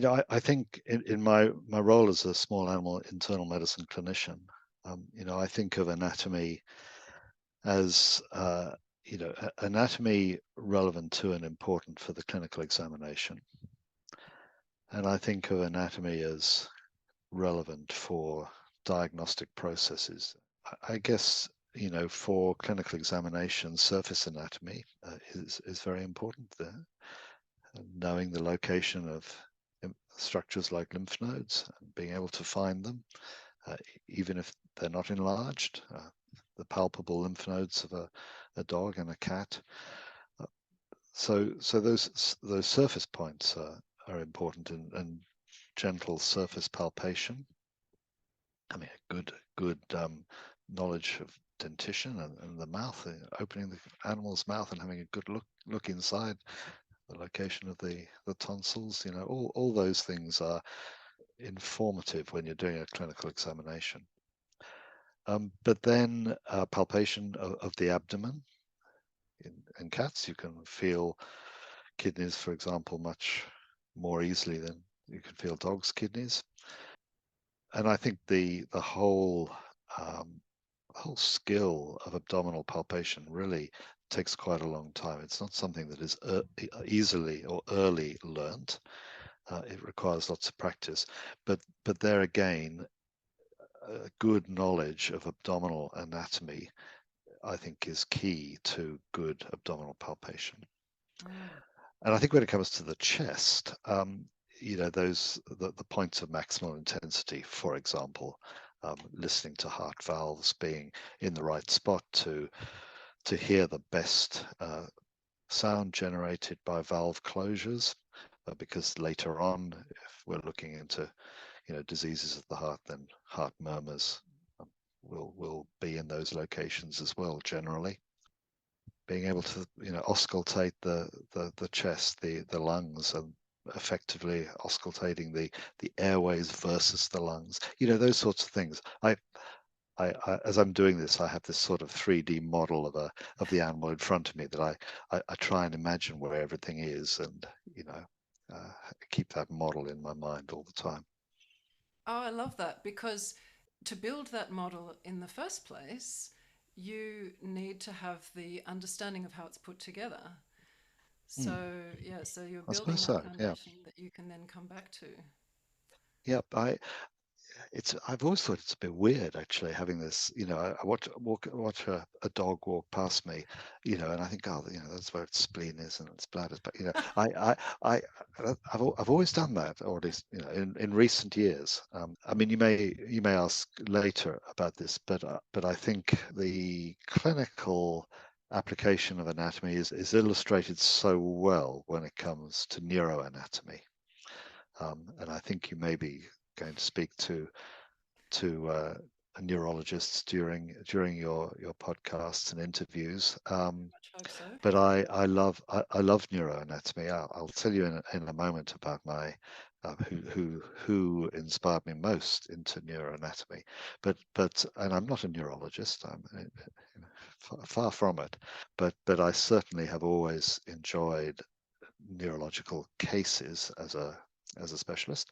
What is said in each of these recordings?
I think in my role as a small animal internal medicine clinician, I think of anatomy as anatomy relevant to and important for the clinical examination. And I think of anatomy as relevant for diagnostic processes. I guess, for clinical examination, surface anatomy is very important there. Knowing the location of structures like lymph nodes and being able to find them, even if they're not enlarged, the palpable lymph nodes of a dog and a cat. So those surface points are important, and gentle surface palpation. I mean, a good knowledge of dentition and the mouth, opening the animal's mouth and having a good look inside the location of the tonsils. All those things are informative when you're doing a clinical examination. But then palpation of the abdomen. In cats, you can feel kidneys, for example, much more easily than you can feel dogs' kidneys. And I think the whole skill of abdominal palpation really takes quite a long time. It's not something that is easily or early learnt. It requires lots of practice. But there again, a good knowledge of abdominal anatomy, I think, is key to good abdominal palpation. And I think when it comes to the chest, the points of maximal intensity, for example, listening to heart valves, being in the right spot to hear the best sound generated by valve closures, because later on, if we're looking into diseases of the heart, then heart murmurs will be in those locations as well. Generally, being able to auscultate the chest, the lungs, and effectively auscultating the airways versus the lungs, those sorts of things. I as I'm doing this, I have this sort of 3D model of the animal in front of me that I try and imagine where everything is, and keep that model in my mind all the time. Oh, I love that, because to build that model in the first place, you need to have the understanding of how it's put together. Hmm. So, yeah, so you're I suppose building that so. Yeah. foundation that you can then come back to. Yeah. I've always thought it's a bit weird, actually, having this. I watch a dog walk past me, and I think, oh, that's where its spleen is and its bladder. But I've always done that, or at least in recent years. I mean, you may ask later about this, but I think the clinical application of anatomy is illustrated so well when it comes to neuroanatomy. And I think you may be going to speak to neurologists during your podcasts and interviews. Much hope so. But I love neuroanatomy. I'll tell you in a moment about my who inspired me most into neuroanatomy. And I'm not a neurologist. I'm far from it. But I certainly have always enjoyed neurological cases as a specialist,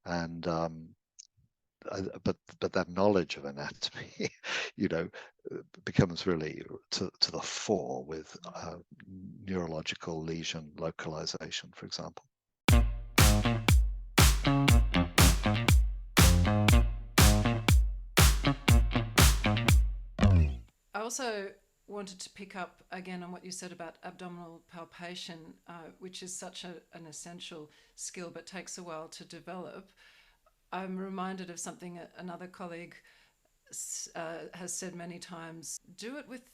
and but that knowledge of anatomy, you know, becomes really to the fore with neurological lesion localization, for example. I also wanted to pick up again on what you said about abdominal palpation, which is such an essential skill but takes a while to develop. I'm reminded of something another colleague has said many times. Do it with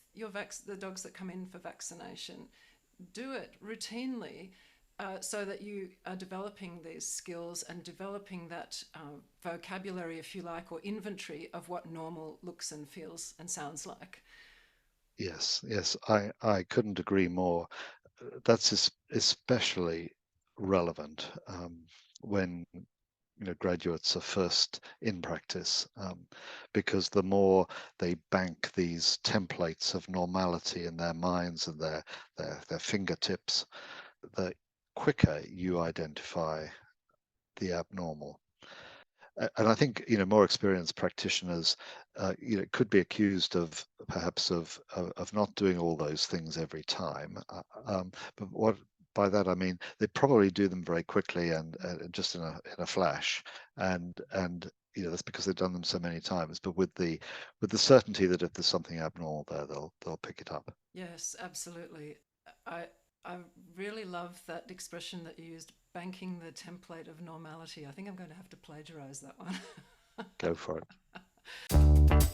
the dogs that come in for vaccination. Do it routinely, so that you are developing these skills and developing that vocabulary, if you like, or inventory of what normal looks and feels and sounds like. Yes, I couldn't agree more. That's especially relevant when graduates are first in practice, because the more they bank these templates of normality in their minds and their fingertips, the quicker you identify the abnormal. And I think more experienced practitioners could be accused of perhaps of not doing all those things every time. But what by that I mean they probably do them very quickly and just in a flash, and that's because they've done them so many times. But with the certainty that if there's something abnormal there, they'll pick it up. Yes, absolutely. I I really love that expression that you used, banking the template of normality. I think I'm going to have to plagiarize that one. Go for it.